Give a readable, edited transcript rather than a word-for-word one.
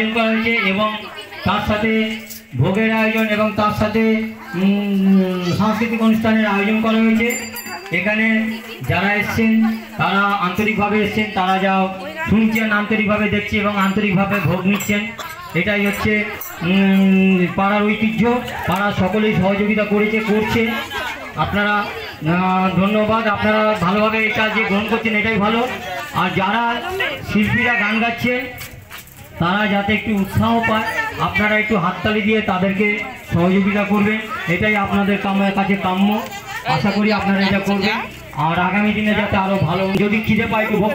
আয়োজন করা হয়েছে এবং তার সাথে ভোগের আয়োজন এবং তার সাথে সাংস্কৃতিক অনুষ্ঠানের আয়োজন করা হয়েছে। এখানে যারা এসছেন তারা আন্তরিকভাবে এসছেন, তারা যা শুনছেন আন্তরিকভাবে দেখছে এবং আন্তরিকভাবে ভোগ নিচ্ছেন। এটাই হচ্ছে পাড়ার ঐতিহ্য। পাড়া সকলেই সহযোগিতা করছে। আপনারা ধন্যবাদ, আপনারা ভালোভাবে এটা যে গ্রহণ করছেন এটাই ভালো। আর যারা শিল্পীরা গান গাচ্ছেন তারা যাতে একটু উৎসাহ পায়, আপনারা একটু হাততালি দিয়ে তাদেরকে সহযোগিতা করবেন, এটাই আপনাদের কাছে কাম্য। আশা করি আপনারা এটা করবেন। আর আগামী দিনে যাতে আরও ভালো, যদি খিদে পায় একটু ভোগ